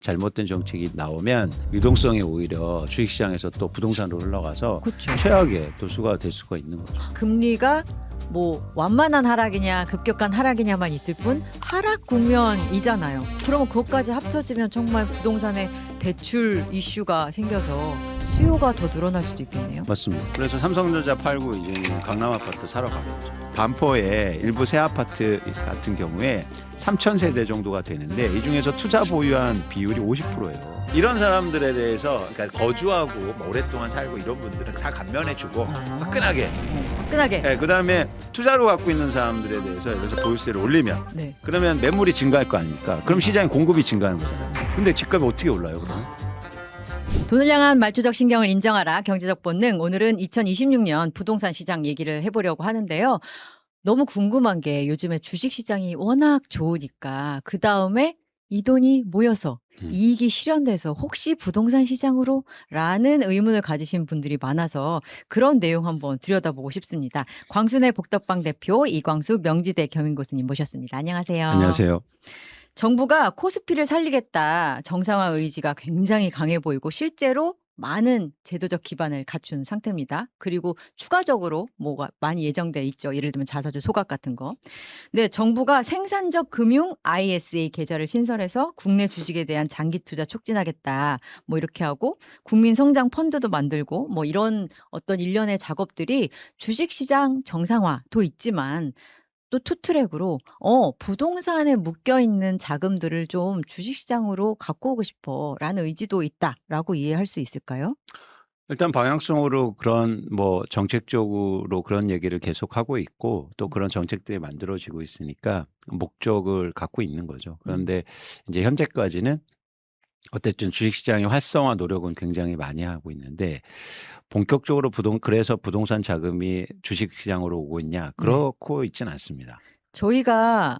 잘못된 정책이 나오면 유동성이 오히려 주식시장에서 또 부동산으로 흘러가서 그렇죠. 최악의 도수가 될 수가 있는 거죠. 금리가 뭐 완만한 하락이냐 급격한 하락이냐만 있을 뿐 하락 국면이잖아요. 그러면 그것까지 합쳐지면 정말 부동산에 대출 이슈가 생겨서 수요가 더 늘어날 수도 있겠네요. 맞습니다. 그래서 삼성전자 팔고 이제 강남 아파트 사러 가겠죠. 반포에 일부 새 아파트 같은 경우에 3,000세대 정도가 되는데 이 중에서 투자 보유한 비율이 50%예요. 이런 사람들에 대해서 그러니까 거주하고 뭐 오랫동안 살고 이런 분들은 다 감면해주고 화끈하게. 화끈하게. 네, 그다음에 투자로 갖고 있는 사람들에 대해서 여기서 보유세를 올리면 네. 그러면 매물이 증가할 거 아닙니까? 그럼 시장의 공급이 증가하는 거잖아요. 근데 집값이 어떻게 올라요, 그러면? 돈을 향한 말초적 신경을 인정하라 경제적 본능. 오늘은 2026년 부동산 시장 얘기를 해보려고 하는데요. 너무 궁금한 게 요즘에 주식시장이 워낙 좋으니까 그 다음에 이 돈이 모여서 이익이 실현돼서 혹시 부동산 시장으로? 라는 의문을 가지신 분들이 많아서 그런 내용 한번 들여다보고 싶습니다. 광순의 복덕방 대표 이광수 명지대 겸임교수님 모셨습니다. 안녕하세요. 안녕하세요. 정부가 코스피를 살리겠다 정상화 의지가 굉장히 강해 보이고 실제로 많은 제도적 기반을 갖춘 상태입니다. 그리고 추가적으로 뭐가 많이 예정돼 있죠. 예를 들면 자사주 소각 같은 거. 네, 정부가 생산적 금융 ISA 계좌를 신설해서 국내 주식에 대한 장기 투자 촉진하겠다. 뭐 이렇게 하고 국민 성장 펀드도 만들고 뭐 이런 어떤 일련의 작업들이 주식 시장 정상화도 있지만 또 투트랙으로 부동산에 묶여 있는 자금들을 좀 주식시장으로 갖고 오고 싶어라는 의지도 있다라고 이해할 수 있을까요? 일단 방향성으로 그런 뭐 정책적으로 그런 얘기를 계속 하고 있고 또 그런 정책들이 만들어지고 있으니까 목적을 갖고 있는 거죠. 그런데 이제 현재까지는 어쨌든 주식시장의 활성화 노력은 굉장히 많이 하고 있는데 본격적으로 그래서 부동산 자금이 주식시장으로 오고 있냐? 그렇고 있지는 않습니다. 저희가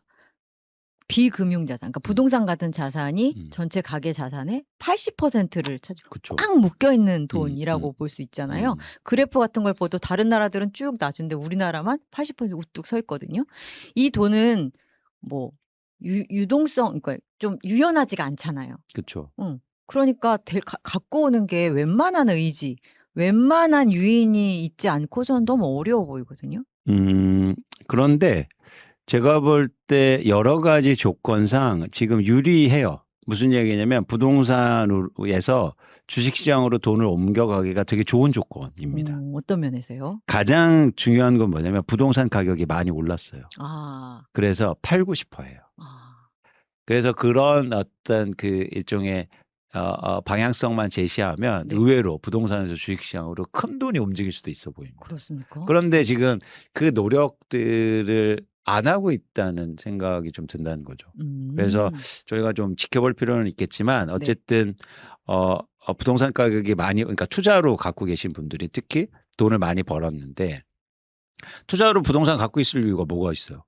비금융자산, 그러니까 부동산 같은 자산이 전체 가계 자산의 80%를 그렇죠. 꽉 묶여 있는 돈이라고 볼 수 있잖아요. 그래프 같은 걸 봐도 다른 나라들은 쭉 낮은데 우리나라만 80% 우뚝 서 있거든요. 이 돈은 뭐 유동성, 그러니까 좀 유연하지가 않잖아요. 그렇죠. 그러니까 갖고 오는 게 웬만한 의지, 웬만한 유인이 있지 않고서는 너무 어려워 보이거든요. 그런데 제가 볼 때 여러 가지 조건상 지금 유리해요. 무슨 얘기냐면 부동산에서 주식시장으로 돈을 옮겨가기가 되게 좋은 조건입니다. 어떤 면에서요? 가장 중요한 건 뭐냐면 부동산 가격이 많이 올랐어요. 아, 그래서 팔고 싶어 해요. 아, 그래서 그런 어떤 그 일종의 방향성만 제시하면 네. 의외로 부동산에서 주식시장으로 큰 돈이 움직일 수도 있어 보입니다. 그렇습니까? 그런데 지금 그 노력들을 안 하고 있다는 생각이 좀 든다는 거죠. 그래서 저희가 좀 지켜볼 필요는 있겠지만 어쨌든 부동산 가격이 많이 그러니까 투자로 갖고 계신 분들이 특히 돈을 많이 벌었는데 투자로 부동산 갖고 있을 이유가 뭐가 있어요?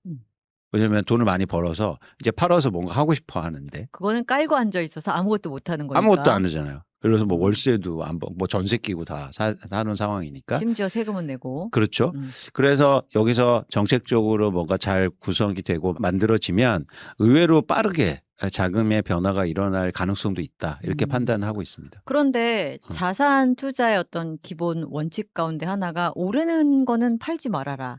왜냐하면 돈을 많이 벌어서 이제 팔아서 뭔가 하고 싶어 하는데 그거는 깔고 앉아 있어서 아무것도 못 하는 거니까. 아무것도 안 하잖아요. 예를 들어서 뭐 월세도 안 뭐 전세 끼고 다 사는 상황이니까. 심지어 세금은 내고. 그렇죠. 그래서 여기서 정책적으로 뭔가 잘 구성이 되고 만들어지면 의외로 빠르게 자금의 변화가 일어날 가능성도 있다. 이렇게 판단하고 있습니다. 그런데 자산 투자의 어떤 기본 원칙 가운데 하나가 오르는 거는 팔지 말아라.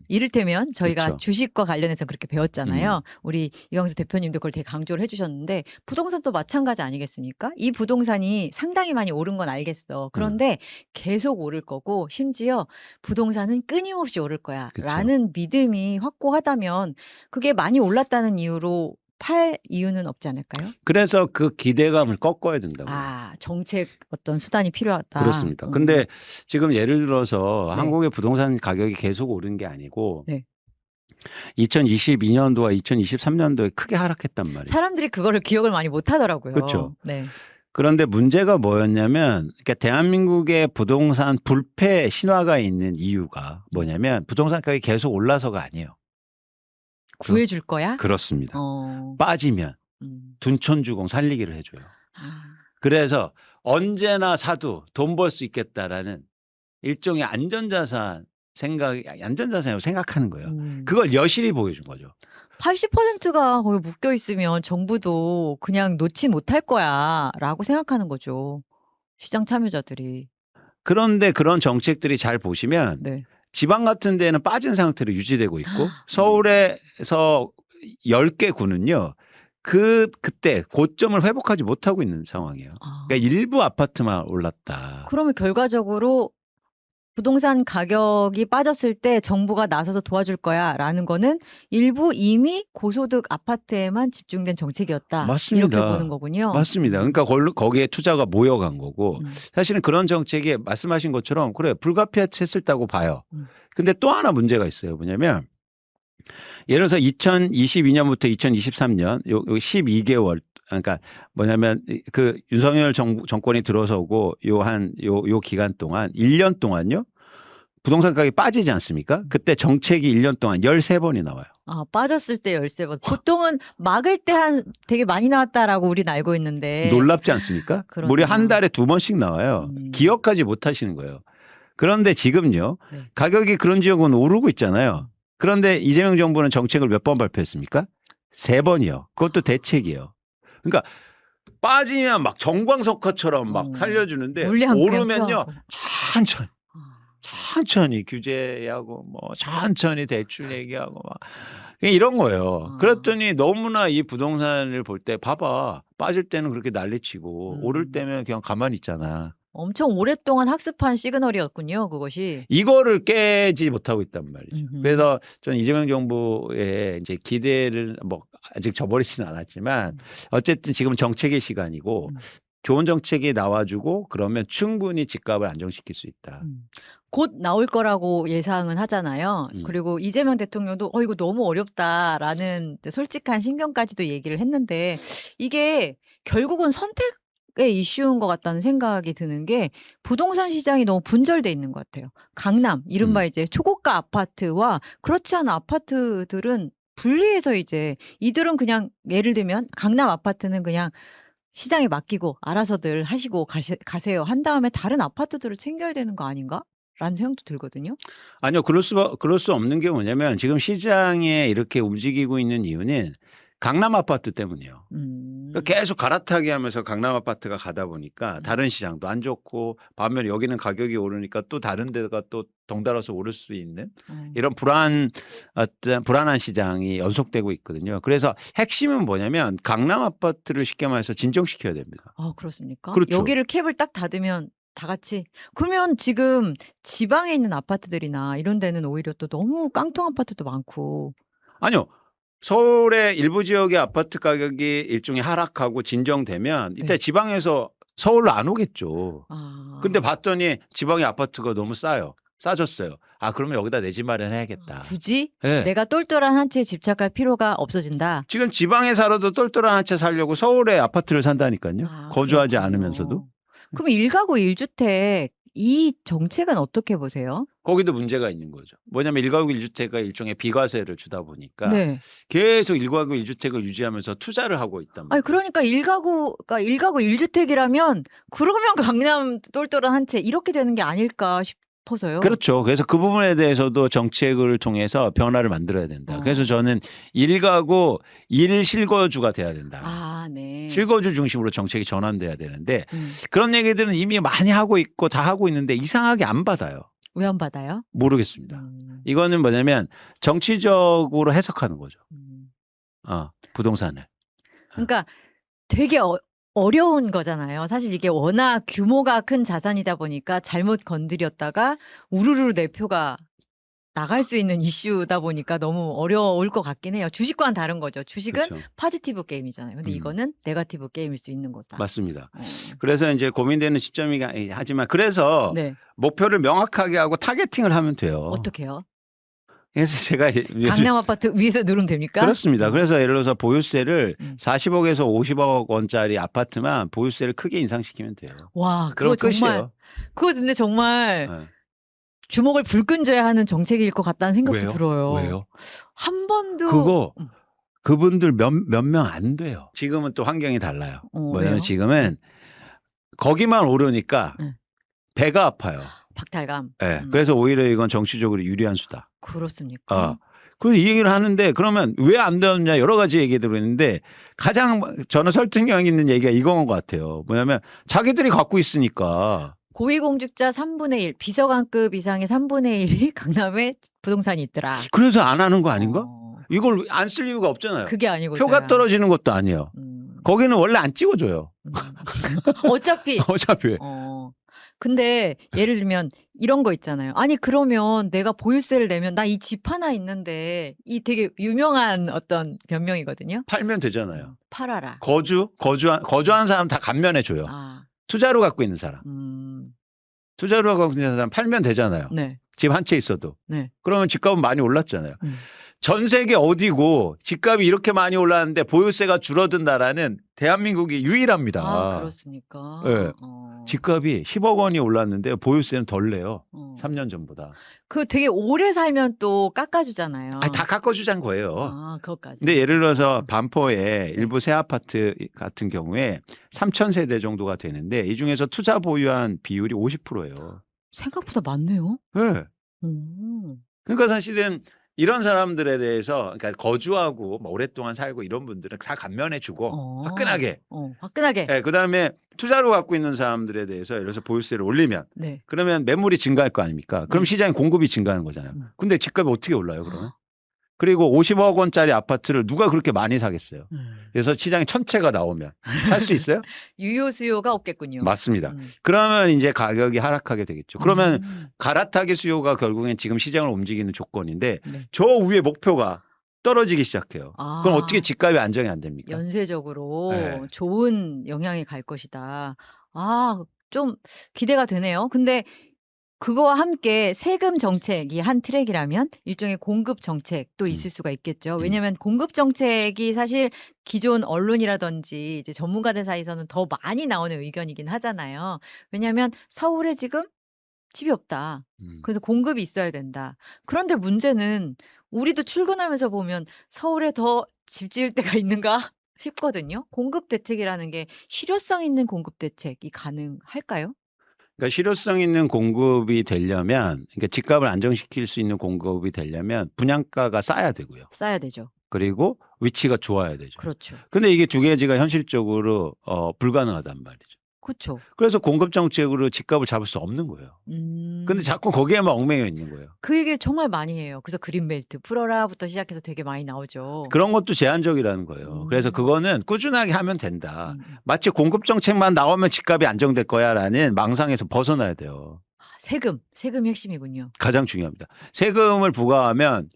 이를테면 저희가 그렇죠. 주식과 관련해서 그렇게 배웠잖아요. 우리 이광수 대표님도 그걸 되게 강조를 해주셨는데 부동산도 마찬가지 아니겠습니까? 이 부동산이 상당히 많이 오른 건 알겠어. 그런데 계속 오를 거고 심지어 부동산은 끊임없이 오를 거야. 그쵸. 라는 믿음이 확고하다면 그게 많이 올랐다는 이유로 팔 이유는 없지 않을까요? 그래서 그 기대감을 꺾어야 된다고요. 아, 정책 어떤 수단이 필요하다. 그렇습니다. 근데 지금 예를 들어서 네. 한국의 부동산 가격이 계속 오른 게 아니고 네. 2022년도와 2023년도에 크게 하락했단 말이에요. 사람들이 그거를 기억을 많이 못 하더라고요. 그렇죠. 네. 그런데 문제가 뭐였냐면 그러니까 대한민국의 부동산 불패 신화가 있는 이유가 뭐냐면 부동산 가격이 계속 올라서가 아니에요. 구해줄 거야? 그렇습니다. 어. 빠지면 음. 둔촌주공 살리기를 해줘요. 아. 그래서 언제나 사도 돈 벌 수 있겠다라는 일종의 안전자산이라고 생각하는 거예요. 그걸 여실히 보여준 거죠. 80%가 거기 묶여 있으면 정부도 그냥 놓지 못할 거야라고 생각하는 거죠. 시장 참여자들이. 그런데 그런 정책들이 잘 보시면 네. 지방 같은 데는 빠진 상태로 유지되고 있고 서울에서 10개 구는요. 그때 고점을 회복하지 못하고 있는 상황이에요. 그러니까 일부 아파트만 올랐다. 그러면 결과적으로 부동산 가격이 빠졌을 때 정부가 나서서 도와줄 거야라는 거는 일부 이미 고소득 아파트에만 집중된 정책이었다. 맞습니다. 이렇게 보는 거군요. 맞습니다. 그러니까 거기에 투자가 모여간 거고 사실은 그런 정책이 말씀하신 것처럼 그래 불가피했다고 봐요. 근데 또 하나 문제가 있어요. 뭐냐면 예를 들어서 2022년부터 2023년 요 12개월 그러니까 뭐냐면 그 윤석열 정권이 들어서고 요 기간 동안 1년 동안요. 부동산 가격이 빠지지 않습니까? 그때 정책이 1년 동안 13번이 나와요. 아, 빠졌을 때 13번. 보통은 막을 때 되게 많이 나왔다라고 우리는 알고 있는데. 놀랍지 않습니까? 그러네요. 무려 한 달에 2번씩 나와요. 기억하지 못하시는 거예요. 그런데 지금요. 네. 가격이 그런 지역은 오르고 있잖아요. 그런데 이재명 정부는 정책을 몇 번 발표했습니까? 3번이요. 그것도 대책이에요. 그러니까 빠지면 막 정광석화처럼 막 살려주는데 오르면요. 천천히 규제하고 뭐 천천히 대출 얘기하고 막 이런 거예요. 그랬더니 너무나 이 부동산을 볼 때 봐봐. 빠질 때는 그렇게 난리치고 오를 때면 그냥 가만히 있잖아. 엄청 오랫동안 학습한 시그널이었군요. 그것이. 이거를 깨지 못하고 있단 말이죠. 그래서 저는 이재명 정부의 이제 기대를 뭐 아직 저버리지는 않았지만 어쨌든 지금 정책의 시간이고 좋은 정책이 나와주고 그러면 충분히 집값을 안정시킬 수 있다. 곧 나올 거라고 예상은 하잖아요. 그리고 이재명 대통령도 이거 너무 어렵다라는 솔직한 신경까지도 얘기를 했는데 이게 결국은 선택의 이슈인 것 같다는 생각이 드는 게 부동산 시장이 너무 분절돼 있는 것 같아요. 강남, 이른바 이제 초고가 아파트와 그렇지 않은 아파트들은 분리해서 이제 이들은 그냥 예를 들면 강남 아파트는 그냥 시장에 맡기고 알아서들 하시고 가세요 한 다음에 다른 아파트들을 챙겨야 되는 거 아닌가? 라는 생각도 들거든요. 아니요. 그럴 수 없는 게 뭐냐면 지금 시장에 이렇게 움직이고 있는 이유는 강남 아파트 때문이에요. 그러니까 계속 갈아타기 하면서 강남 아파트가 가다 보니까 다른 시장도 안 좋고 반면에 여기는 가격이 오르니까 또 다른 데가 또 덩달아서 오를 수 있는 이런 불안한 시장이 연속되고 있거든요. 그래서 핵심은 뭐냐면 강남 아파트를 쉽게 말해서 진정시켜야 됩니다. 아, 그렇습니까? 그렇죠. 여기를 캡을 딱 닫으면 다 같이. 그러면 지금 지방에 있는 아파트들이나 이런 데는 오히려 또 너무 깡통 아파트도 많고. 아니요. 서울의 일부 지역의 아파트 가격이 일종의 하락하고 진정되면 이때 지방에서 서울로 안 오겠죠. 근데 봤더니 지방의 아파트가 너무 싸졌어요. 아, 그러면 여기다 내 집 마련해야겠다. 굳이 네. 내가 똘똘한 한 채에 집착할 필요가 없어진다. 지금 지방에 살아도 똘똘한 한 채 살려고 서울에 아파트를 산다니까요. 거주하지 그렇군요. 않으면서도. 그럼 1가구 1주택 이 정책은 어떻게 보세요? 거기도 문제가 있는 거죠. 뭐냐면 1가구 1주택가 일종의 비과세를 주다 보니까 네. 계속 1가구 1주택을 유지하면서 투자를 하고 있단 말이에요. 아니 그러니까 1가구 1주택이라면 그러면 강남 똘똘한 한 채 이렇게 되는 게 아닐까 싶어서요. 그렇죠. 그래서 그 부분에 대해서도 정책을 통해서 변화를 만들어야 된다. 그래서 저는 1가구 1실거주가 돼야 된다. 아, 네. 실거주 중심으로 정책이 전환돼야 되는데 그런 얘기들은 이미 많이 하고 있고 다 하고 있는데 이상하게 안 받아요. 왜 안 받아요? 모르겠습니다. 이거는 뭐냐면 정치적으로 해석하는 거죠. 부동산을. 그러니까 되게 어려운 거잖아요. 사실 이게 워낙 규모가 큰 자산이다 보니까 잘못 건드렸다가 우르르 내 표가 나갈 수 있는 이슈다 보니까 너무 어려울 것 같긴 해요. 주식과는 다른 거죠. 주식은 그렇죠. 포지티브 게임이잖아요. 근데 이거는 네거티브 게임일 수 있는 거다. 맞습니다. 그래서 이제 고민되는 시점이 하지만 그래서 네. 목표를 명확하게 하고 타겟팅을 하면 돼요. 어떻게 해요? 그래서 제가 강남 아파트 위에서 누르면 됩니까? 그렇습니다. 그래서 예를 들어서 보유세를 40억에서 50억 원짜리 아파트만 보유세를 크게 인상시키면 돼요. 와, 그거 그럼 정말 끝이에요. 그거 근데 정말 주목을 불끈져야 하는 정책일 것 같다는 생각도 왜요? 들어요. 왜요? 한 번도 그거 그분들 몇 명 안 돼요. 지금은 또 환경이 달라요. 뭐냐면 왜요? 지금은 거기만 오르니까 배가 아파요. 박탈감. 네. 그래서 오히려 이건 정치적으로 유리한 수다. 그렇습니까? 그래서 이 얘기를 하는데 그러면 왜 안 되었냐 여러 가지 얘기들을 했는데 가장 저는 설득력 있는 얘기가 이건 것 같아요. 뭐냐면 자기들이 갖고 있으니까. 고위공직자 3분의 1, 비서관급 이상의 3분의 1이 강남에 부동산이 있더라. 그래서 안 하는 거 아닌가? 어, 이걸 안 쓸 이유가 없잖아요. 그게 아니고 표가 떨어지는 것도 아니에요. 거기는 원래 안 찍어줘요. 어차피. 어차피. 근데 예를 들면 이런 거 있잖아요. 아니 그러면 내가 보유세를 내면 나 이 집 하나 있는데 이 되게 유명한 어떤 변명이거든요. 팔면 되잖아요. 팔아라. 거주한 사람 다 감면해 줘요. 아, 투자로 갖고 있는 사람. 투자로 갖고 있는 사람 팔면 되잖아요. 네. 집 한 채 있어도. 네. 그러면 집값은 많이 올랐잖아요. 전 세계 어디고 집값이 이렇게 많이 올랐는데 보유세가 줄어든 나라는 대한민국이 유일합니다. 아, 그렇습니까? 네. 집값이 10억 원이 올랐는데 보유세는 덜 내요. 3년 전보다. 그 되게 오래 살면 또 깎아주잖아요. 아니, 다 깎아주자는 거예요. 아, 그것까지. 근데 예를 들어서 반포에 일부 새 아파트 같은 경우에 3,000세대 정도가 되는데 이 중에서 투자 보유한 비율이 50%예요. 생각보다 많네요. 네. 그러니까 사실은 이런 사람들에 대해서 그러니까 거주하고 뭐 오랫동안 살고 이런 분들은 다 감면해주고 화끈하게. 화끈하게. 네, 그다음에 투자로 갖고 있는 사람들에 대해서 예를 들어서 보유세를 올리면 네. 그러면 매물이 증가할 거 아닙니까? 그럼 네. 시장에 공급이 증가하는 거잖아요. 근데 집값이 어떻게 올라요 그러면? 그리고 50억 원짜리 아파트를 누가 그렇게 많이 사겠어요. 그래서 시장에 1,000채가 나오면 살 수 있어요? 유효 수요가 없겠군요. 맞습니다. 그러면 이제 가격이 하락하게 되겠죠. 그러면 갈아타기 수요가 결국엔 지금 시장을 움직이는 조건인데 네. 저 위에 목표가 떨어지기 시작해요. 아, 그럼 어떻게 집값이 안정이 안 됩니까? 연쇄적으로 네. 좋은 영향이 갈 것이다. 아, 좀 기대가 되네요. 근데 그거와 함께 세금 정책이 한 트랙이라면 일종의 공급 정책도 있을 수가 있겠죠. 왜냐하면 공급 정책이 사실 기존 언론이라든지 이제 전문가들 사이에서는 더 많이 나오는 의견이긴 하잖아요. 왜냐하면 서울에 지금 집이 없다. 그래서 공급이 있어야 된다. 그런데 문제는 우리도 출근하면서 보면 서울에 더 집 지을 데가 있는가 싶거든요. 공급 대책이라는 게 실효성 있는 공급 대책이 가능할까요? 그러니까 실효성 있는 공급이 되려면 그러니까 집값을 안정시킬 수 있는 공급이 되려면 분양가가 싸야 되고요. 싸야 되죠. 그리고 위치가 좋아야 되죠. 그렇죠. 근데 이게 두 가지가 현실적으로 불가능하단 말이죠. 그렇죠. 그래서 공급 정책으로 집값을 잡을 수 없는 거예요. 근데 자꾸 거기에만 얽매여 있는 거예요. 그 얘기를 정말 많이 해요. 그래서 그린벨트 풀어라부터 시작해서 되게 많이 나오죠. 그런 것도 제한적이라는 거예요. 그래서 그거는 꾸준하게 하면 된다. 마치 공급 정책만 나오면 집값이 안정될 거야라는 망상에서 벗어나야 돼요. 세금이 핵심이군요. 가장 중요합니다. 세금을 부과하면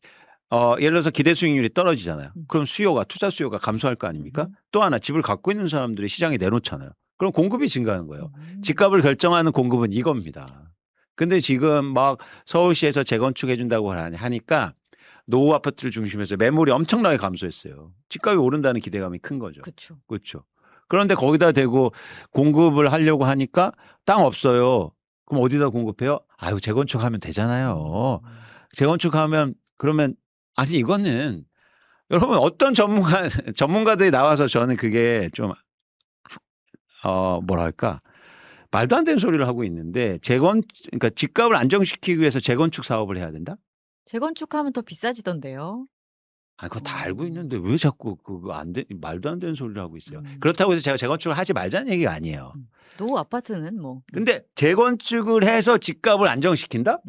예를 들어서 기대 수익률이 떨어지잖아요. 그럼 투자 수요가 감소할 거 아닙니까? 또 하나 집을 갖고 있는 사람들이 시장에 내놓잖아요. 그럼 공급이 증가하는 거예요. 집값을 결정하는 공급은 이겁니다. 근데 지금 막 서울시에서 재건축해 준다고 하니까 노후 아파트를 중심해서 매물이 엄청나게 감소했어요. 집값이 오른다는 기대감이 큰 거죠. 그렇죠. 그렇죠. 그런데 거기다 대고 공급을 하려고 하니까 땅 없어요. 그럼 어디다 공급해요? 아유, 재건축하면 되잖아요. 재건축하면 그러면 아니 이거는 여러분 어떤 전문가들이 나와서 저는 그게 좀 뭐랄까 말도 안 되는 소리를 하고 있는데 그러니까 집값을 안정시키기 위해서 재건축 사업을 해야 된다? 재건축하면 더 비싸지던데요. 아, 그거 다 알고 있는데 왜 자꾸 그거 말도 안 되는 소리를 하고 있어요. 그렇다고 해서 제가 재건축을 하지 말자는 얘기가 아니에요. 노후 아파트는 뭐. 근데 재건축을 해서 집값을 안정시킨다?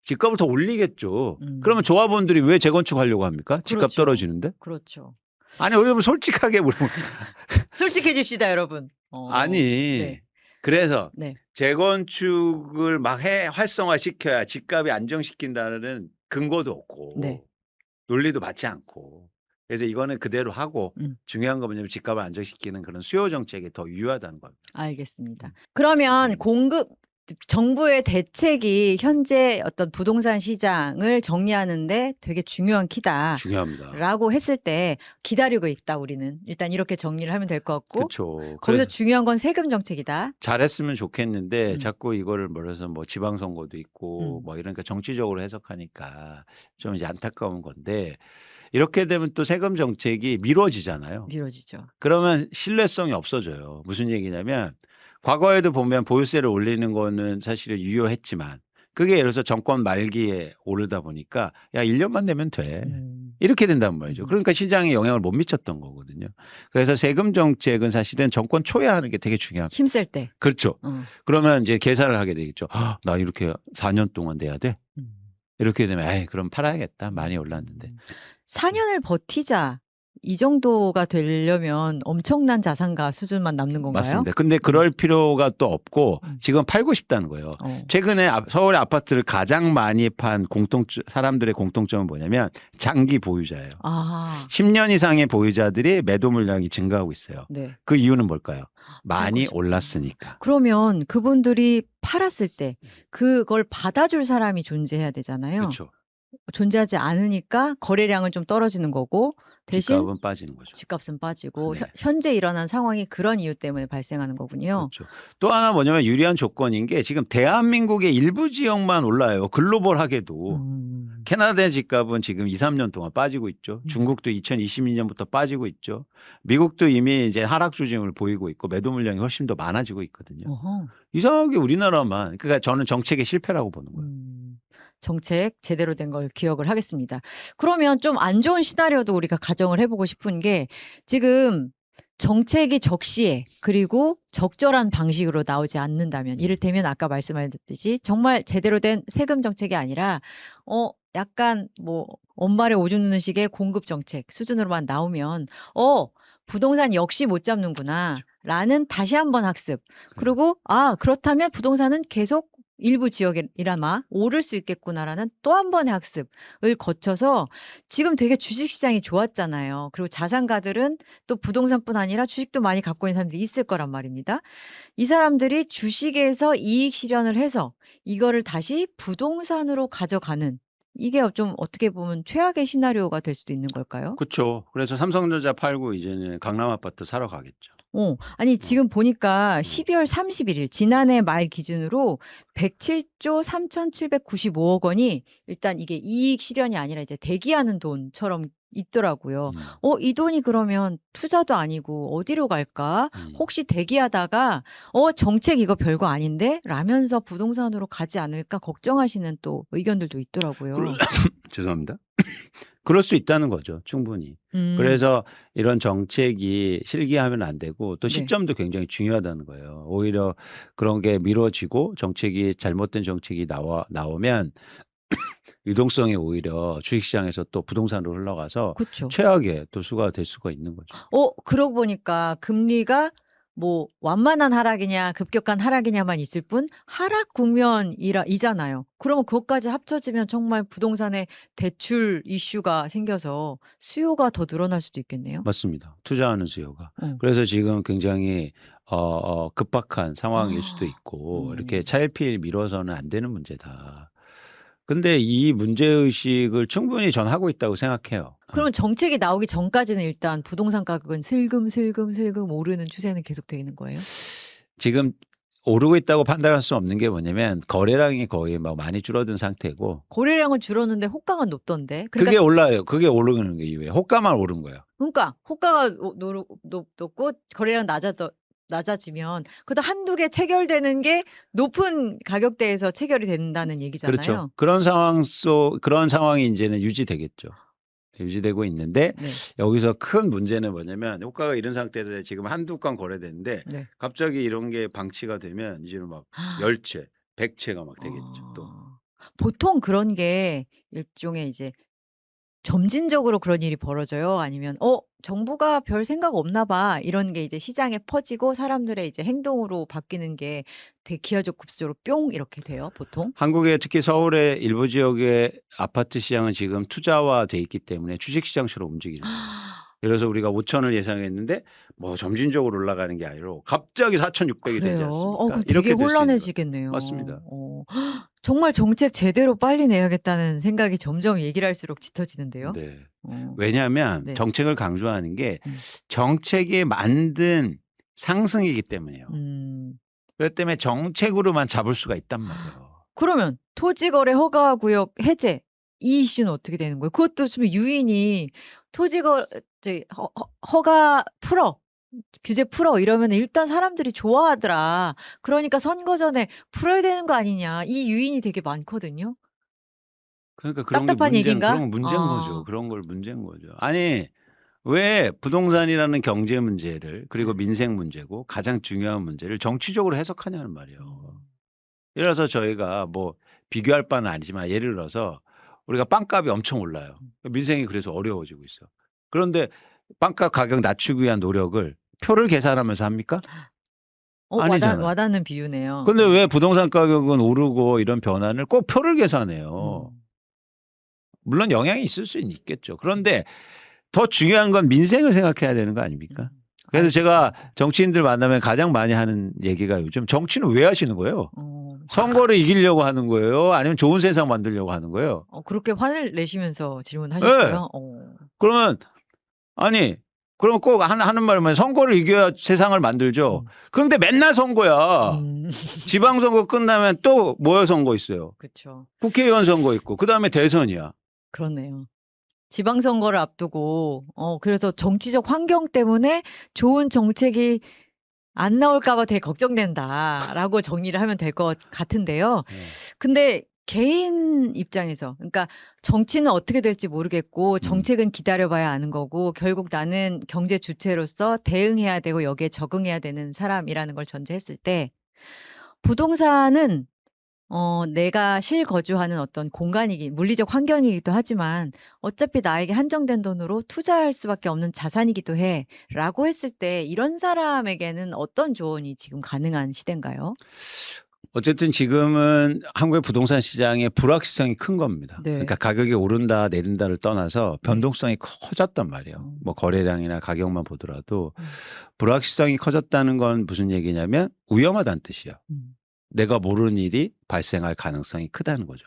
집값을 더 올리겠죠. 그러면 조합원들이 왜 재건축하려고 합니까? 집값 그렇죠. 떨어지는데? 그렇죠. 아니 여러분 솔직하게 물어보면 솔직해집시다 여러분. 아니 네. 그래서 네. 재건축을 막 활성화시켜야 집값이 안정시킨다는 근거도 없고 네. 논리도 맞지 않고 그래서 이거는 그대로 하고 중요한 건 뭐냐면 집값을 안정시키는 그런 수요 정책이 더 유효하다는 겁니다. 알겠습니다. 그러면 정부의 대책이 현재 어떤 부동산 시장을 정리하는데 되게 중요한 키다. 중요합니다. 라고 했을 때 기다리고 있다 우리는. 일단 이렇게 정리를 하면 될 것 같고. 그렇죠. 거기서 중요한 건 세금 정책이다. 잘했으면 좋겠는데 자꾸 이거를 뭐래서 뭐 지방선거도 있고 뭐 이러니까 정치적으로 해석하니까 좀 이제 안타까운 건데 이렇게 되면 또 세금 정책이 미뤄지잖아요. 미뤄지죠. 그러면 신뢰성이 없어져요. 무슨 얘기냐면 과거에도 보면 보유세를 올리는 거는 사실은 유효했지만 그게 예를 들어서 정권 말기에 오르다 보니까 야 1년만 내면 돼. 음. 이렇게 된단 말이죠. 음. 그러니까 시장에 영향을 못 미쳤던 거거든요. 그래서 세금 정책은 사실은 정권 초에 하는 게 되게 중요합니다. 힘쓸 때. 그렇죠. 그러면 이제 계산을 하게 되겠죠. 나 이렇게 4년 동안 내야 돼? 이렇게 되면 에이 그럼 팔아야겠다. 많이 올랐는데. 4년을 버티자. 이 정도가 되려면 엄청난 자산가 수준만 남는 건가요? 맞습니다. 근데 그럴 필요가 또 없고 지금 팔고 싶다는 거예요. 최근에 서울의 아파트를 가장 많이 판 사람들의 공통점은 뭐냐면 장기 보유자예요. 10년 이상의 보유자들이 매도 물량이 증가하고 있어요. 네. 그 이유는 뭘까요? 많이 올랐으니까. 그러면 그분들이 팔았을 때 그걸 받아줄 사람이 존재해야 되잖아요. 그렇죠. 존재하지 않으니까 거래량은 좀 떨어지는 거고 대신 집값은 빠지는 거죠. 집값은 빠지고 네. 현재 일어난 상황이 그런 이유 때문에 발생하는 거군요. 그렇죠. 또 하나 뭐냐면 유리한 조건인 게 지금 대한민국의 일부 지역만 올라요. 글로벌하게도. 캐나다의 집값은 지금 2, 3년 동안 빠지고 있죠. 중국도 2022년부터 빠지고 있죠. 미국도 이미 이제 하락 조짐을 보이고 있고 매도 물량이 훨씬 더 많아지고 있거든요. 이상하게 우리나라만 그러니까 저는 정책의 실패라고 보는 거예요. 정책 제대로 된 걸 기억을 하겠습니다. 그러면 좀 안 좋은 시나리오도 우리가 가정을 해보고 싶은 게 지금 정책이 적시에 그리고 적절한 방식으로 나오지 않는다면 이를테면 아까 말씀하셨듯이 정말 제대로 된 세금 정책이 아니라 약간 뭐 엄발에 오줌 누는 식의 공급 정책 수준으로만 나오면 부동산 역시 못 잡는구나 라는 다시 한번 학습. 그리고 그렇다면 부동산은 계속 일부 지역이라마 오를 수 있겠구나라는 또 한 번의 학습을 거쳐서 지금 되게 주식시장이 좋았잖아요. 그리고 자산가들은 또 부동산뿐 아니라 주식도 많이 갖고 있는 사람들이 있을 거란 말입니다. 이 사람들이 주식에서 이익 실현을 해서 이거를 다시 부동산으로 가져가는 이게 좀 어떻게 보면 최악의 시나리오가 될 수도 있는 걸까요? 그렇죠. 그래서 삼성전자 팔고 이제는 강남 아파트 사러 가겠죠. 아니 지금 보니까 12월 31일 지난해 말 기준으로 107조 3,795억 원이 일단 이게 이익 실현이 아니라 이제 대기하는 돈처럼 있더라고요. 이 돈이 그러면 투자도 아니고 어디로 갈까? 혹시 대기하다가 정책 이거 별거 아닌데? 라면서 부동산으로 가지 않을까 걱정하시는 또 의견들도 있더라고요. 죄송합니다. 그럴 수 있다는 거죠. 충분히. 그래서 이런 정책이 실기하면 안 되고 또 네. 시점도 굉장히 중요하다는 거예요. 오히려 그런 게 미뤄지고 정책이 잘못된 정책이 나오면 유동성이 오히려 주식시장에서 또 부동산으로 흘러가서 그쵸. 최악의 도수가 될 수가 있는 거죠. 그러고 보니까 금리가 뭐 완만한 하락이냐 급격한 하락이냐만 있을 뿐 하락 국면이잖아요. 그러면 그것까지 합쳐지면 정말 부동산에 대출 이슈가 생겨서 수요가 더 늘어날 수도 있겠네요. 맞습니다. 투자하는 수요가. 그래서 지금 굉장히 급박한 상황일 수도 있고 이렇게 차일피일 미뤄서는 안 되는 문제다. 근데 이 문제의식을 충분히 전 하고 있다고 생각해요. 그러면 정책이 나오기 전까지는 일단 부동산 가격은 슬금 오르는 추세는 계속 되는 거예요? 지금 오르고 있다고 판단할 수 없는 게 뭐냐면 거래량이 거의 막 많이 줄어든 상태고 거래량은 줄었는데 호가가 높던데. 그게 올라요. 그게 오르는 게 이유예요. 호가만 오른 거예요. 그러니까 호가가 높고 거래량 낮아지면 그래도 한두 개 체결되는 게 높은 가격대에서 체결이 된다는 얘기잖아요. 그렇죠. 그런 상황이 이제는 유지되겠죠. 유지되고 있는데 네. 여기서 큰 문제는 뭐냐면 호가가 이런 상태에서 지금 한두 건 거래되는데 네. 갑자기 이런 게 방치가 되면 이제는 막 10채, 100채가 막 되겠죠. 또. 보통 그런 게 일종의 이제 점진적으로 그런 일이 벌어져요? 아니면 정부가 별 생각 없나 봐. 이런 게 이제 시장에 퍼지고 사람들의 이제 행동으로 바뀌는 게 되게 기하적 급수적으로 뿅 이렇게 돼요, 보통? 한국의 특히 서울의 일부 지역의 아파트 시장은 지금 투자화돼 있기 때문에 주식 시장처럼 움직이는 거예요. 그래서 우리가 5천을 예상했는데 뭐 점진적으로 올라가는 게 아니라 갑자기 4,600이 되지 않습니까? 그럼 되게 혼란해지겠네요. 맞습니다. 정말 정책 제대로 빨리 내야겠다는 생각이 점점 얘기를 할수록 짙어지는데요. 네. 왜냐하면 네. 정책을 강조하는 게 정책이 만든 상승이기 때문에요. 그렇기 때문에 정책으로만 잡을 수가 있단 말이에요. 그러면 토지거래 허가구역 해제 이 이슈는 어떻게 되는 거예요? 그것도 좀 유인이 허가 풀어 규제 풀어 이러면 일단 사람들이 좋아하더라. 그러니까 선거 전에 풀어야 되는 거 아니냐. 이 유인이 되게 많거든요. 그러니까 답답한 그런 얘기인가? 건 문제인 거죠. 그런 걸 문제인 거죠. 아니 왜 부동산이라는 경제 문제를 그리고 민생 문제고 가장 중요한 문제를 정치적으로 해석하냐는 말이에요. 예를 들어서 저희가 뭐 비교할 바는 아니지만 예를 들어서 우리가 빵값이 엄청 올라요. 민생이 그래서 어려워지고 있어. 그런데 빵값 가격 낮추기 위한 노력을 표를 계산하면서 합니까? 아니잖아요. 와닿는 비유네요. 근데 왜 부동산 가격은 오르고 이런 변화를 꼭 표를 계산해요. 물론 영향이 있을 수는 있겠죠. 그런데 더 중요한 건 민생을 생각해야 되는 거 아닙니까? 그래서 제가 정치인들 만나면 가장 많이 하는 얘기가 요즘 정치는 왜 하시는 거예요? 선거를 이기려고 하는 거예요? 아니면 좋은 세상 만들려고 하는 거예요? 그렇게 화를 내시면서 질문하셨어요? 그러면 아니 그러면 꼭 하는 말은 선거를 이겨야 세상을 만들죠. 그런데 맨날 선거야. 지방선거 끝나면 또 뭐야 선거 있어요. 그렇죠. 국회의원 선거 있고 그다음에 대선이야. 그렇네요. 지방선거를 앞두고 그래서 정치적 환경 때문에 좋은 정책이 안 나올까 봐 되게 걱정된다라고 정리를 하면 될 것 같은데요. 근데 개인 입장에서 그러니까 정치는 어떻게 될지 모르겠고 정책은 기다려봐야 아는 거고 결국 나는 경제 주체로서 대응해야 되고 여기에 적응해야 되는 사람이라는 걸 전제했을 때 부동산은 내가 실거주하는 어떤 물리적 환경이기도 하지만 어차피 나에게 한정된 돈으로 투자할 수밖에 없는 자산이기도 해. 라고 했을 때 이런 사람에게는 어떤 조언이 지금 가능한 시대인가요? 어쨌든 지금은 한국의 부동산 시장의 불확실성이 큰 겁니다. 네. 그러니까 가격이 오른다 내린다를 떠나서 변동성이 커졌단 말이에요. 뭐 거래량이나 가격만 보더라도 불확실성이 커졌다는 건 무슨 얘기냐면 위험하다는 뜻이야. 내가 모르는 일이 발생할 가능성이 크다는 거죠.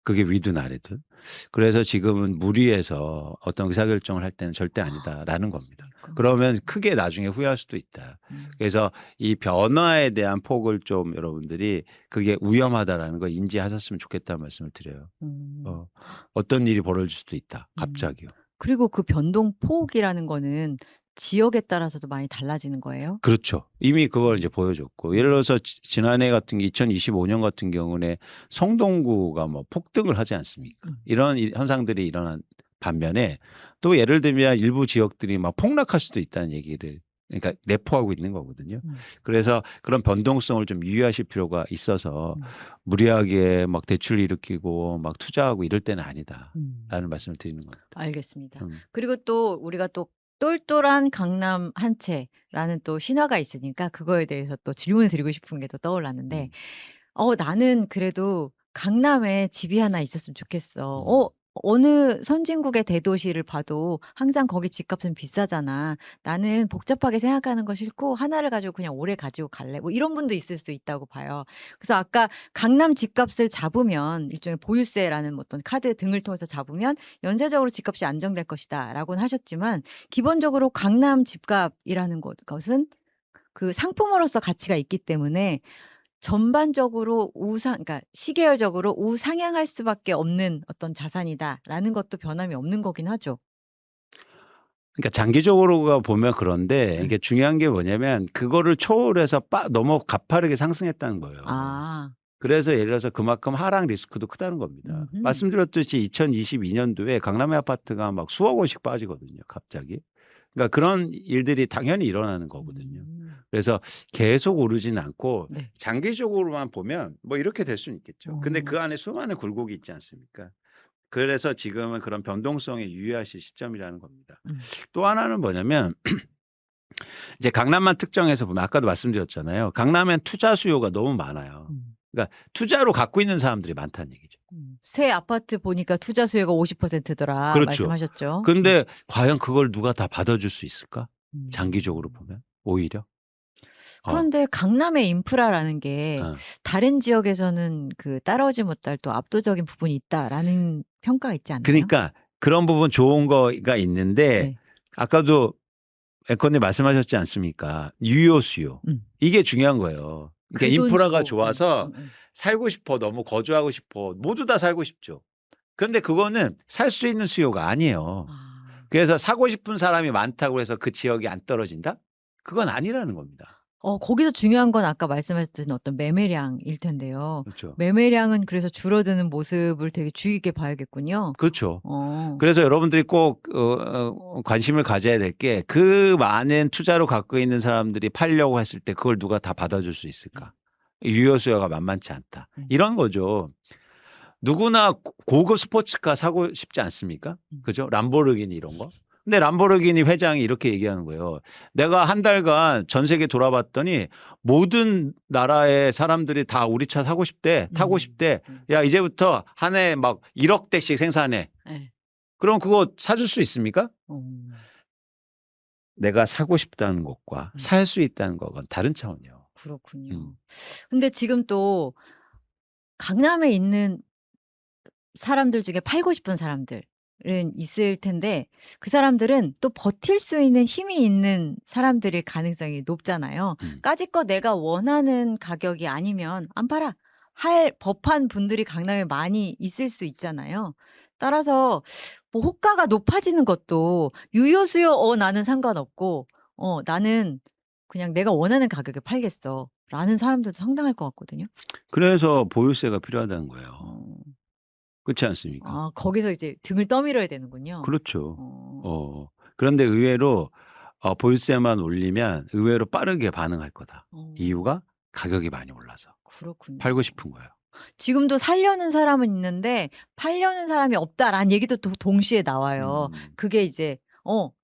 그게 위든 아래든. 그래서 지금은 무리해서 어떤 의사결정을 할 때는 절대 아니다라는 겁니다. 그러면 크게 나중에 후회할 수도 있다. 그래서 이 변화에 대한 폭을 좀 여러분들이 그게 위험하다라는 걸 인지하셨으면 좋겠다는 말씀을 드려요. 어떤 일이 벌어질 수도 있다. 갑자기요. 그리고 그 변동폭이라는 거는 지역에 따라서도 많이 달라지는 거예요? 그렇죠. 이미 그걸 이제 보여줬고 예를 들어서 지난해 같은 게 2025년 같은 경우에 성동구가 뭐 폭등을 하지 않습니까? 이런 현상들이 일어난 반면에 또 예를 들면 일부 지역들이 막 폭락할 수도 있다는 얘기를 그러니까 내포하고 있는 거거든요. 그래서 그런 변동성을 좀 유의하실 필요가 있어서 무리하게 막 대출 일으키고 막 투자하고 이럴 때는 아니다라는 말씀을 드리는 겁니다. 알겠습니다. 그리고 또 우리가 또 똘똘한 강남 한 채라는 또 신화가 있으니까 그거에 대해서 또 질문을 드리고 싶은 게 또 떠올랐는데 나는 그래도 강남에 집이 하나 있었으면 좋겠어. 어느 선진국의 대도시를 봐도 항상 거기 집값은 비싸잖아. 나는 복잡하게 생각하는 거 싫고 하나를 가지고 그냥 오래 가지고 갈래. 뭐 이런 분도 있을 수 있다고 봐요. 그래서 아까 강남 집값을 잡으면 일종의 보유세라는 어떤 카드 등을 통해서 잡으면 연쇄적으로 집값이 안정될 것이다라고는 하셨지만 기본적으로 강남 집값이라는 것은 그 상품으로서 가치가 있기 때문에 전반적으로 그러니까 시계열적으로 우상향할 수밖에 없는 어떤 자산이다라는 것도 변함이 없는 거긴 하죠. 그러니까 장기적으로가 보면 그런데 이게 중요한 게 뭐냐면 그거를 초월해서 너무 가파르게 상승했다는 거예요. 그래서 예를 들어서 그만큼 하락 리스크도 크다는 겁니다. 말씀드렸듯이 2022년도에 강남의 아파트가 막 수억 원씩 빠지거든요. 갑자기. 그러니까 그런 일들이 당연히 일어나는 거거든요. 그래서 계속 오르지는 않고 장기적으로만 보면 뭐 이렇게 될 수는 있겠죠. 근데 그 안에 수많은 굴곡이 있지 않습니까? 그래서 지금은 그런 변동성에 유의하실 시점이라는 겁니다. 또 하나는 뭐냐면 이제 강남만 특정해서 보면 아까도 말씀드렸잖아요. 강남엔 투자 수요가 너무 많아요. 그러니까 투자로 갖고 있는 사람들이 많다는 얘기죠. 새 아파트 보니까 투자 수요가 50%더라 그렇죠. 말씀하셨죠. 근데 과연 그걸 누가 다 받아줄 수 있을까? 장기적으로 보면 오히려. 그런데 강남의 인프라라는 게 다른 지역에서는 그 따라오지 못할 또 압도적인 부분이 있다라는 평가가 있지 않나요? 그러니까 그런 부분 좋은 거가 있는데 아까도 앵커님 말씀하셨지 않습니까? 유효 수요. 이게 중요한 거예요. 그러니까 인프라가 좋아서 살고 싶어, 너무 거주하고 싶어, 모두 다 살고 싶죠. 그런데 그거는 살 수 있는 수요가 아니에요. 그래서 사고 싶은 사람이 많다고 해서 그 지역이 안 떨어진다? 그건 아니라는 겁니다. 거기서 중요한 건 아까 말씀하셨던 어떤 매매량일 텐데요. 그렇죠. 매매량은 그래서 줄어드는 모습을 되게 주의 있게 봐야겠군요. 그렇죠. 그래서 여러분들이 꼭 관심을 가져야 될 게 그 많은 투자로 갖고 있는 사람들이 팔려고 했을 때 그걸 누가 다 받아줄 수 있을까? 유효 수요가 만만치 않다. 이런 거죠. 누구나 고급 스포츠카 사고 싶지 않습니까? 그죠? 람보르기니 이런 거. 근데 람보르기니 회장이 이렇게 얘기하는 거예요. 내가 한 달간 전 세계 돌아봤더니 모든 나라의 사람들이 다 우리 차 사고 싶대, 타고 싶대. 야, 이제부터 한 해 막 1억 대씩 생산해. 네. 그럼 그거 사줄 수 있습니까? 내가 사고 싶다는 것과 살 수 있다는 것은 다른 차원이요. 그렇군요. 근데 지금 또 강남에 있는 사람들 중에 팔고 싶은 사람들은 있을 텐데 그 사람들은 또 버틸 수 있는 힘이 있는 사람들일 가능성이 높잖아요. 까짓것 내가 원하는 가격이 아니면 안 팔아. 할 법한 분들이 강남에 많이 있을 수 있잖아요. 따라서 뭐 호가가 높아지는 것도 유효 수요 나는 상관없고 나는 그냥 내가 원하는 가격에 팔겠어. 라는 사람들도 상당할 것 같거든요. 그래서 보유세가 필요하다는 거예요. 그렇지 않습니까? 거기서 이제 등을 떠밀어야 되는군요. 그렇죠. 그런데 의외로 보유세만 올리면 의외로 빠르게 반응할 거다. 이유가 가격이 많이 올라서. 그렇군요. 팔고 싶은 거예요. 지금도 사려는 사람은 있는데 팔려는 사람이 없다라는 얘기도 또 동시에 나와요. 그게 이제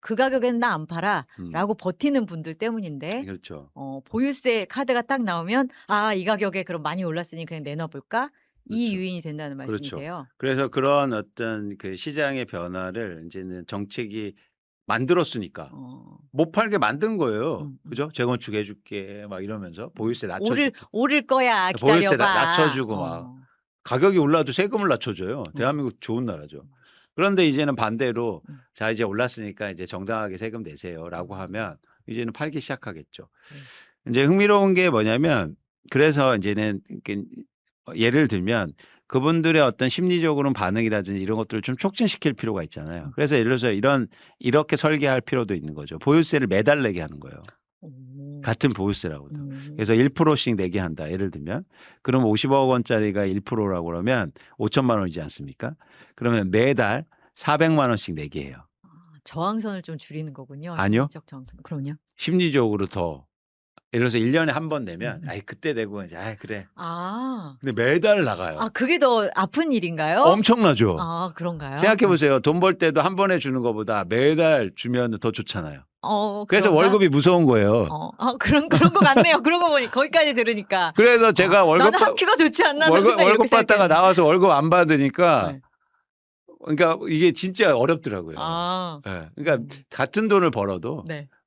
그 가격에는 나 안 팔아라고 버티는 분들 때문인데 그렇죠. 보유세 카드가 딱 나오면 이 가격에 그럼 많이 올랐으니 그냥 내놔볼까? 이 그렇죠. 유인이 된다는 말씀이세요. 그렇죠. 그래서 그런 어떤 그 시장의 변화를 이제는 정책이 만들었으니까 못 팔게 만든 거예요. 그죠? 재건축 해줄게 막 이러면서 보유세 낮춰주고 오를 거야 보유세 기다려봐. 낮춰주고 막 가격이 올라도 세금을 낮춰줘요. 대한민국 좋은 나라죠. 그런데 이제는 반대로 자 이제 올랐으니까 이제 정당하게 세금 내세요라고 하면 이제는 팔기 시작하겠죠. 이제 흥미로운 게 뭐냐면 그래서 이제는 이렇게 예를 들면 그분들의 어떤 심리적으로는 반응이라든지 이런 것들을 좀 촉진시킬 필요가 있잖아요. 그래서 예를 들어서 이렇게 설계할 필요도 있는 거죠. 보유세를 매달 내게 하는 거예요. 같은 보유세라고도. 그래서 1%씩 내게 한다. 예를 들면 그럼 50억 원짜리가 1%라고 그러면 5천만 원이지 않습니까? 그러면 매달 400만 원씩 내게 해요. 저항선을 좀 줄이는 거군요. 아니요. 심리적 저항선. 그럼요. 심리적으로 더 예를 들어서 1년에 한 번 내면 그때 내고 이제 그래. 근데 매달 나가요. 그게 더 아픈 일인가요? 엄청나죠. 그런가요? 생각해 보세요. 돈 벌 때도 한 번에 주는 것보다 매달 주면 더 좋잖아요. 그래서 그런가? 월급이 무서운 거예요. 그런 거 같네요. 그런 거 보니 거기까지 들으니까. 그래서 제가 나는 학교가 좋지 않나 월급 받다가 나와서 월급 안 받으니까 그러니까 이게 진짜 어렵더라고요. 네. 그러니까 같은 돈을 벌어도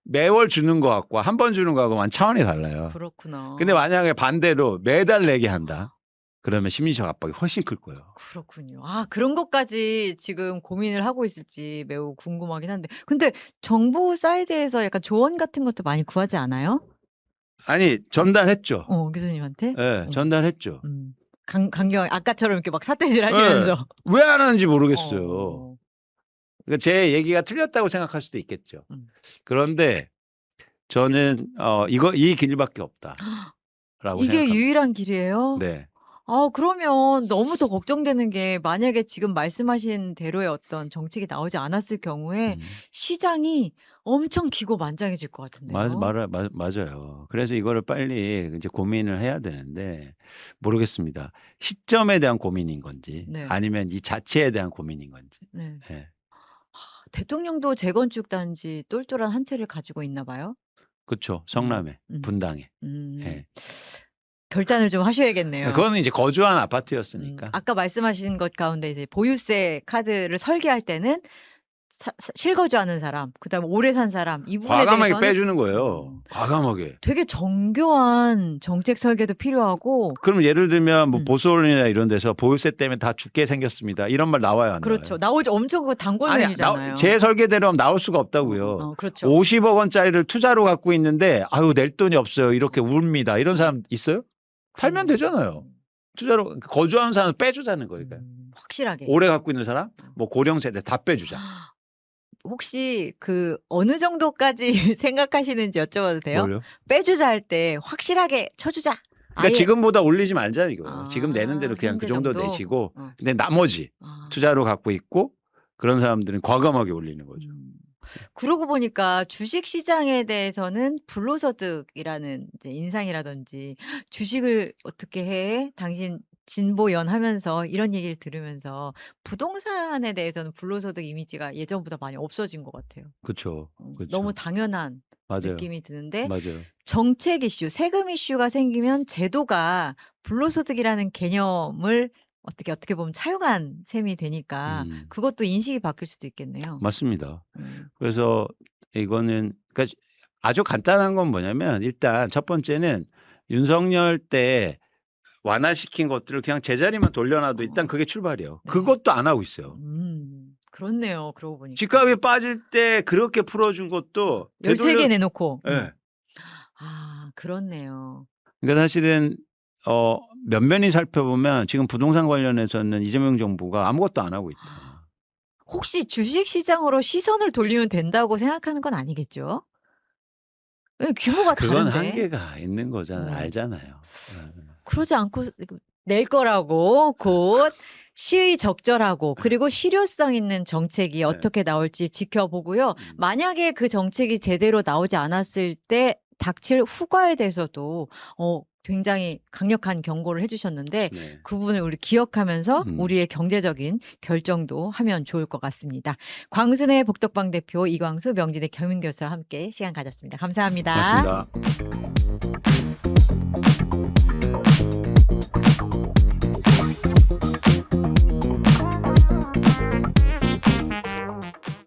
매월 주는 거하고 한 번 주는 거하고는 차원이 달라요. 그렇구나. 근데 만약에 반대로 매달 내게 한다. 그러면 심리적 압박이 훨씬 클 거예요. 그렇군요. 그런 것까지 지금 고민을 하고 있을지 매우 궁금하긴 한데. 근데 정부 사이드에서 약간 조언 같은 것도 많이 구하지 않아요? 아니 전달했죠. 교수님한테? 네, 전달했죠. 강경 아까처럼 이렇게 막 삿대질 하시면서. 왜 안 하는지 모르겠어요. 그러니까 제 얘기가 틀렸다고 생각할 수도 있겠죠. 그런데 저는 이 길밖에 없다라고 이게 생각합니다. 유일한 길이에요? 네. 그러면 너무 더 걱정되는 게 만약에 지금 말씀하신 대로의 어떤 정책이 나오지 않았을 경우에 시장이 엄청 기고만장해질 것 같은데요. 맞아요. 그래서 이거를 빨리 이제 고민을 해야 되는데 모르겠습니다. 시점에 대한 고민인 건지 아니면 이 자체에 대한 고민인 건지. 네. 네. 대통령도 재건축 단지 똘똘한 한 채를 가지고 있나 봐요. 그렇죠. 성남에 분당에. 네. 결단을 좀 하셔야겠네요. 그거는 이제 거주한 아파트였으니까. 아까 말씀하신 것 가운데 이제 보유세 카드를 설계할 때는 실거주하는 사람, 그다음에 오래 산 사람 이 부분에 과감하게 대해서는 빼주는 거예요. 과감하게. 되게 정교한 정책 설계도 필요하고. 그럼 예를 들면 뭐 보수언론이나 이런 데서 보유세 때문에 다 죽게 생겼습니다. 이런 말 나와요, 안 그렇죠. 나와요? 나오죠. 엄청 그거 단골면이잖아요. 제 설계대로 하면 나올 수가 없다고요. 그렇죠. 50억 원짜리를 투자로 갖고 있는데 낼 돈이 없어요. 이렇게 웁니다. 이런 사람 있어요? 팔면 되잖아요. 투자로 거주하는 사람 빼주자는 거니까. 확실하게. 오래 갖고 있는 사람, 뭐 고령 세대 다 빼주자. 혹시 그 어느 정도까지 생각하시는지 여쭤봐도 돼요? 뭘요? 빼주자 할 때 확실하게 쳐주자. 그러니까 아예 지금보다 올리지 말자 이거예요. 지금 내는 아, 대로 그냥 그 현재 정도 정도? 내시고 어. 근데 나머지 아. 투자로 갖고 있고 그런 사람들은 과감하게 올리는 거죠. 그러고 보니까 주식 시장에 대해서는 불로소득이라는 이제 인상이라든지 "주식을 어떻게 해? 당신 진보연." 하면서 이런 얘기를 들으면서 부동산에 대해서는 불로소득 이미지가 예전보다 많이 없어진 것 같아요. 그쵸. 너무 그쵸. 당연한 맞아요. 느낌이 드는데 맞아요. 정책 이슈, 세금 이슈가 생기면 제도가 불로소득이라는 개념을 어떻게 보면 차용한 셈이 되니까 그것도 인식이 바뀔 수도 있겠네요. 맞습니다. 음. 그래서 이거는 그러니까 아주 간단한 건 뭐냐면 일단 첫 번째는 윤석열 때 완화시킨 것들을 그냥 제자리만 돌려놔도 일단 그게 출발이에요. 네. 그것도 안 하고 있어요. 그렇네요. 그러고 보니까. 집값이 빠질 때 그렇게 풀어준 것도 13개 내놓고. 예. 아, 그렇네요. 그러니까 사실은 면면히 살펴보면 지금 부동산 관련해서는 이재명 정부가 아무것도 안 하고 있다. 혹시 주식 시장으로 시선을 돌리면 된다고 생각하는 건 아니겠죠? 예, 규모가 그건 다른데. 한계가 있는 거잖아요. 알잖아요. 예. 그러지 않고 낼 거라고 곧 시의적절하고 그리고 실효성 있는 정책이 어떻게 나올지 지켜보고요. 만약에 그 정책이 제대로 나오지 않았을 때 닥칠 후과에 대해서도 굉장히 강력한 경고를 해 주셨는데 네. 그 부분을 우리 기억하면서 우리의 경제적인 결정도 하면 좋을 것 같습니다. 광순의 복덕방 대표 이광수 명진의 경영교수와 함께 시간 가졌습니다. 감사합니다. 고맙습니다.